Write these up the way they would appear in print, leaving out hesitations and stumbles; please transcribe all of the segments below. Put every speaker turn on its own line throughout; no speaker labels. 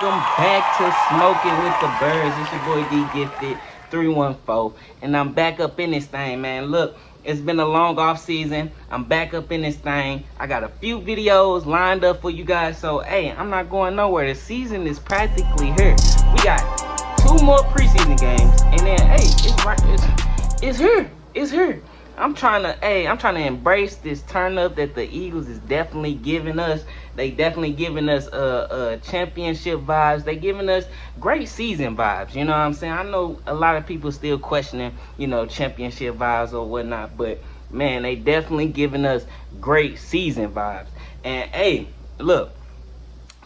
welcome back to Smoking with the Birds. It's your boy D Gifted 314, and I'm back up in this thing, man. Look, it's been a long off season. I'm back up in this thing. I got a few videos lined up for you guys, so hey, I'm not going nowhere. The season is practically here. We got 2 more preseason games, and then hey, it's here. It's here. I'm trying to embrace this turn up that the Eagles is definitely giving us. They definitely giving us championship vibes. They giving us great season vibes. You know what I'm saying? I know a lot of people still questioning, championship vibes or whatnot, but man, they definitely giving us great season vibes. And hey, look,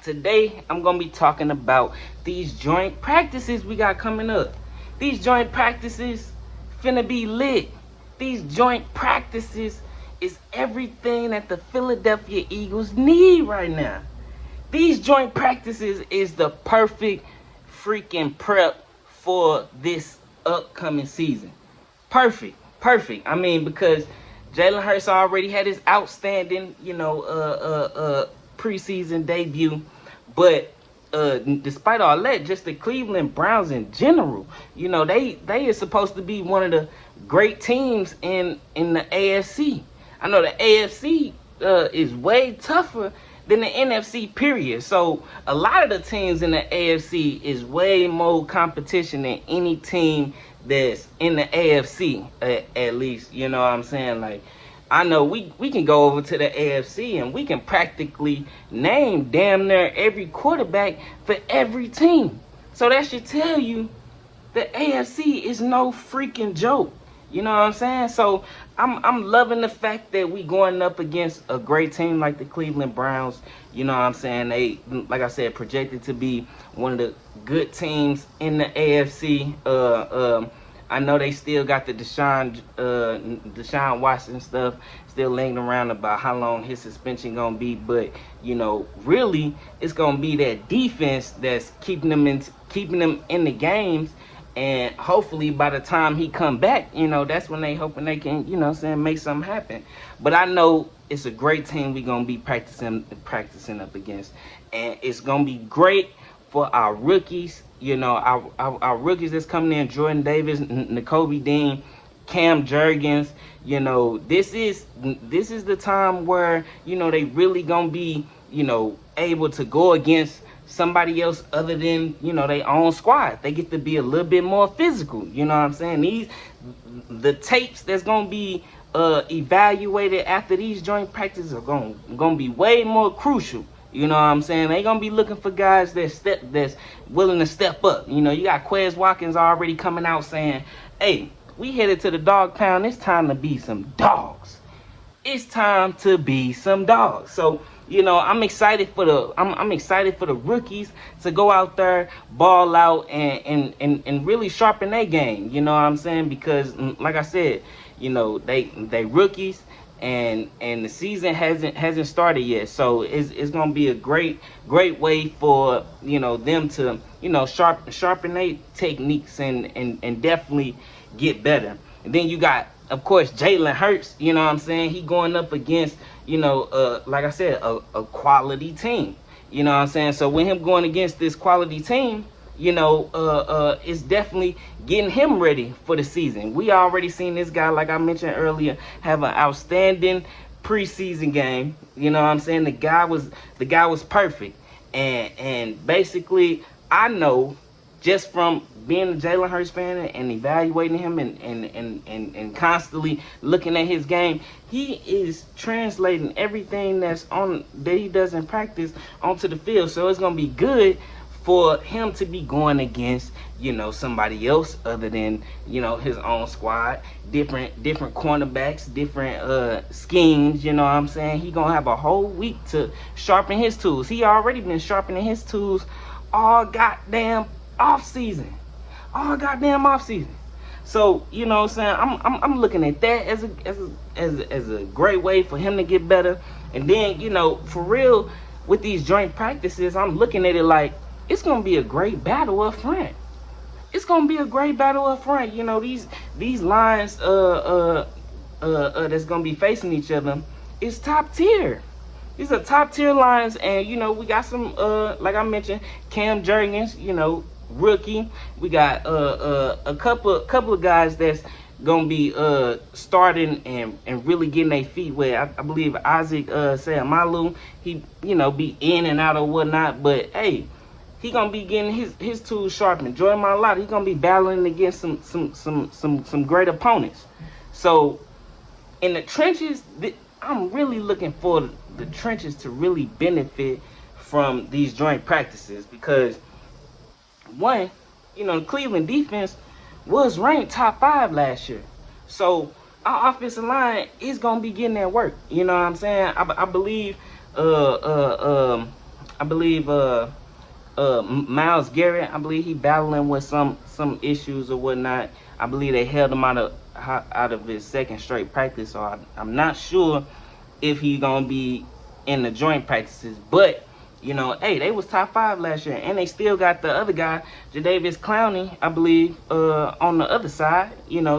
today I'm gonna be talking about these joint practices we got coming up. These joint practices finna be lit. These joint practices is everything that the Philadelphia Eagles need right now. These joint practices is the perfect freaking prep for this upcoming season. Perfect. I mean, because Jalen Hurts already had his outstanding, preseason debut, but despite all that, just the Cleveland Browns in general, they are supposed to be one of the great teams in the AFC. I know the AFC is way tougher than the NFC, period. So a lot of the teams in the AFC is way more competition than any team that's in the AFC, at least. You know what I'm saying? Like, I know we can go over to the AFC and we can practically name damn near every quarterback for every team. So that should tell you the AFC is no freaking joke. You know what I'm saying? So I'm loving the fact that we going up against a great team like the Cleveland Browns. You know what I'm saying? They, like I said, projected to be one of the good teams in the AFC. I know they still got the Deshaun Watson stuff still lingering around about how long his suspension gonna be, but really it's gonna be that defense that's keeping them in the games, and hopefully by the time he come back, that's when they hoping they can, make something happen. But I know it's a great team we gonna be practicing up against, and it's gonna be great for our rookies. Our rookies that's coming in: Jordan Davis, Nakobe Dean, Cam Jurgens. This is the time where they really gonna be able to go against somebody else other than their own squad. They get to be a little bit more physical. You know what I'm saying? The tapes that's gonna be evaluated after these joint practices are gonna be way more crucial. You know what I'm saying? They gonna be looking for guys that's willing to step up. You got Quez Watkins already coming out saying, "Hey, we headed to the dog pound. It's time to be some dogs. It's time to be some dogs." So I'm excited for the rookies to go out there, ball out, and really sharpen their game. You know what I'm saying? Because like I said, they rookies. And the season hasn't started yet, so it's gonna be a great way for them to sharpen their techniques and definitely get better. And then you got, of course, Jalen Hurts. You know what I'm saying? He going up against like I said, a quality team. You know what I'm saying? So with him going against this quality team, it's definitely getting him ready for the season. We already seen this guy, like I mentioned earlier, have an outstanding preseason game. You know what I'm saying? The guy was perfect. And basically, I know just from being a Jalen Hurts fan and evaluating him and constantly looking at his game, he is translating everything that he does in practice onto the field. So it's gonna be good for him to be going against somebody else other than his own squad, different cornerbacks, different schemes. You know what I'm saying? He gonna have a whole week to sharpen his tools. He already been sharpening his tools all goddamn off season. So what I'm saying, I'm looking at that as a great way for him to get better. And then for real, with these joint practices, I'm looking at it like it's gonna be a great battle up front. These lines that's gonna be facing each other is top tier. These are top tier lines, and we got some like I mentioned, Cam Jurgens, rookie. We got a couple of guys that's gonna be starting and really getting their feet wet. I believe Isaac Sayamalu, he be in and out or whatnot, but hey, he gonna be getting his tools sharpened. Jordan Mailata, he gonna be battling against some great opponents. So in the trenches, I'm really looking for the trenches to really benefit from these joint practices, because one, the Cleveland defense was ranked top 5 last year. So our offensive line is gonna be getting that work. You know what I'm saying? I believe Myles Garrett, I believe he battling with some issues or whatnot. I believe they held him out of his second straight practice, so I'm not sure if he's gonna be in the joint practices. But hey, they was top 5 last year, and they still got the other guy, Jadeveon Clowney, I believe, on the other side.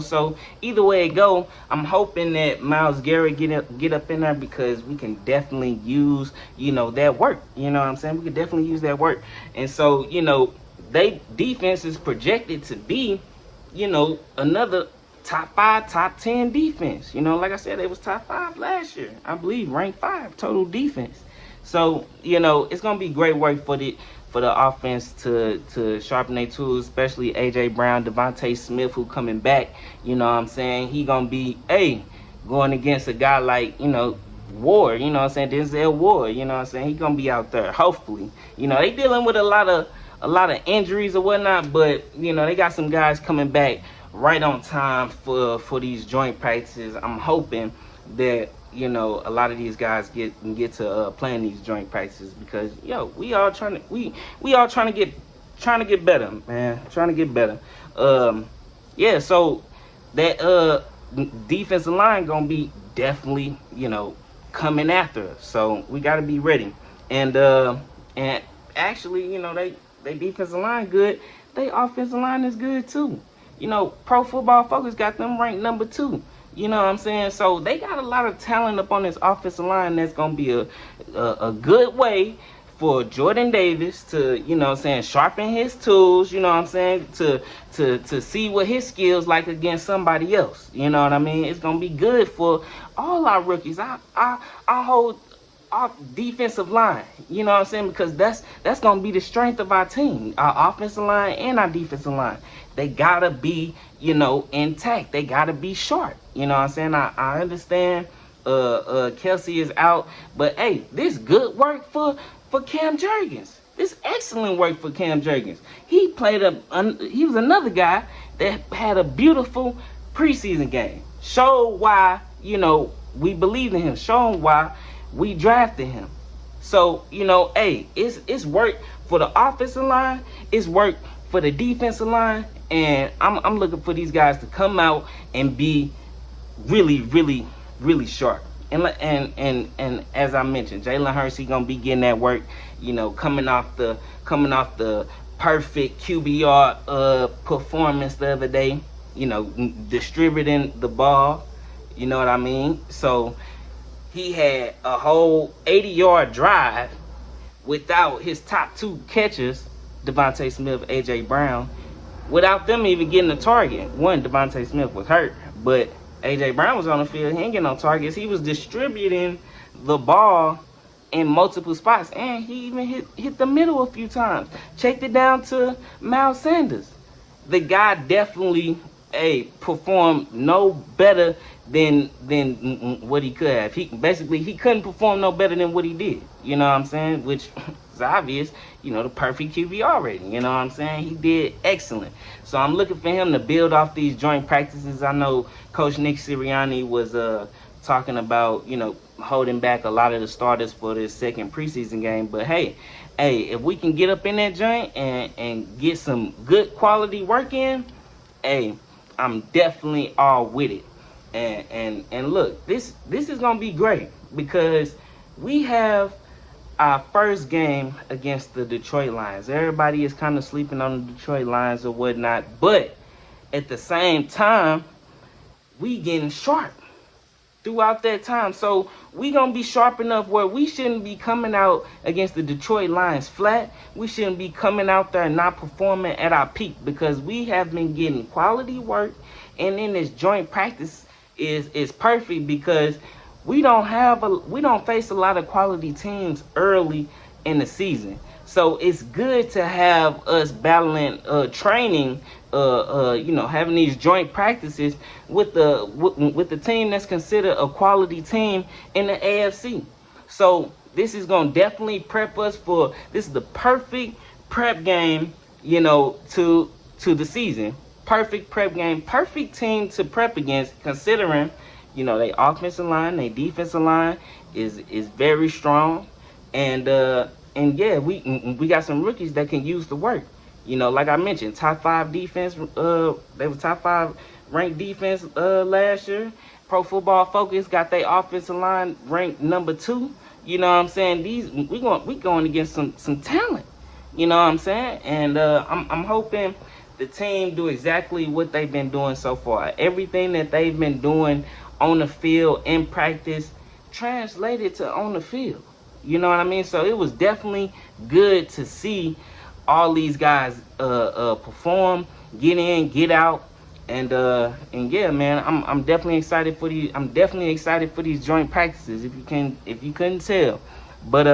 So either way it go, I'm hoping that Myles Garrett get up in there, because we can definitely use that work. You know what I'm saying? We can definitely use that work. And so they defense is projected to be another top 5, top 10 defense. Like I said, they was top 5 last year, I believe, ranked 5 total defense. So it's gonna be great work for the offense to sharpen their tools, especially AJ Brown, Devontae Smith, who coming back. You know what I'm saying? He gonna be going against a guy like Ward. You know what I'm saying? Denzel Ward. You know what I'm saying? He gonna be out there. Hopefully, they dealing with a lot of injuries or whatnot, but they got some guys coming back right on time for these joint practices. I'm hoping that a lot of these guys get to playing these joint practices, because we all trying to get better, man. Trying to get better. So that defensive line gonna be definitely coming after us. So we gotta be ready. And actually, they defensive line good. They offensive line is good too. Pro Football Focus got them ranked number 2. You know what I'm saying? So they got a lot of talent up on this offensive line. That's going to be a good way for Jordan Davis to, sharpen his tools, to see what his skills like against somebody else. You know what I mean? It's going to be good for all our rookies. I hold our defensive line, you know what I'm saying? Because that's going to be the strength of our team, our offensive line and our defensive line. They got to be, intact. They got to be sharp. You know what I'm saying? I understand Kelsey is out, but hey, this good work for Cam Jurgens. This excellent work for Cam Jurgens. He was another guy that had a beautiful preseason game. Showed why, we believed in him. Showing why we drafted him. So, hey, it's work for the offensive line. It's work for the defensive line. And I'm looking for these guys to come out and be really, really, really sharp. And as I mentioned, Jalen Hurts, he gonna be getting that work. Coming off the perfect QBR performance the other day. Distributing the ball. You know what I mean? So he had a whole 80-yard drive without his top 2 catchers, Devontae Smith, AJ Brown, without them even getting a target. One, Devontae Smith was hurt, but AJ Brown was on the field. He ain't getting no targets. He was distributing the ball in multiple spots, and he even hit the middle a few times. Checked it down to Miles Sanders. The guy definitely performed no better than what he could have. He couldn't perform no better than what he did. You know what I'm saying? Which is obvious. The perfect QBR rating. You know what I'm saying? He did excellent. So I'm looking for him to build off these joint practices. I know Coach Nick Sirianni was talking about holding back a lot of the starters for this second preseason game. But hey, if we can get up in that joint and get some good quality work in, I'm definitely all with it. And look, this is gonna be great, because we have our first game against the Detroit Lions. Everybody is kind of sleeping on the Detroit Lions or whatnot, but at the same time, we getting sharp. throughout that time. So we gonna be sharp enough where we shouldn't be coming out against the Detroit Lions flat. We shouldn't be coming out there not performing at our peak, because we have been getting quality work, and then this joint practice is perfect because we don't face a lot of quality teams early in the season. So it's good to have us battling training, having these joint practices with the team that's considered a quality team in the AFC. So this is gonna definitely prep us for, this is the perfect prep game, to the season. Perfect prep game, perfect team to prep against, considering, they offensive line, they defensive line is very strong, and yeah, we got some rookies that can use the work. Like I mentioned, top 5 defense. They were top 5 ranked defense last year. Pro Football Focus got their offensive line ranked number 2. You know what I'm saying? We going against some talent. You know what I'm saying? And I'm hoping the team do exactly what they've been doing so far. Everything that they've been doing on the field in practice translated to on the field. You know what I mean? So it was definitely good to see all these guys perform, get in, get out, and yeah, man, I'm definitely excited for these. I'm definitely excited for these joint practices. If you couldn't tell, but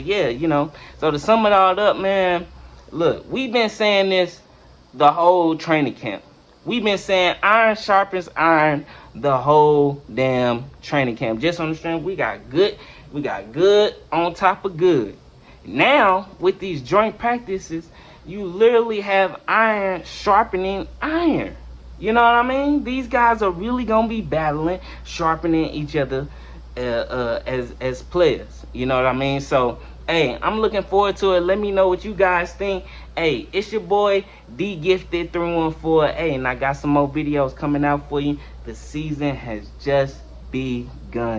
yeah, So to sum it all up, man, look, we've been saying this the whole training camp. We've been saying iron sharpens iron the whole damn training camp. Just on the strength, we got good on top of good. Now, with these joint practices, you literally have iron sharpening iron. You know what I mean? These guys are really going to be battling, sharpening each other as players. You know what I mean? So, hey, I'm looking forward to it. Let me know what you guys think. Hey, it's your boy, D Gifted 314. Hey, and I got some more videos coming out for you. The season has just begun.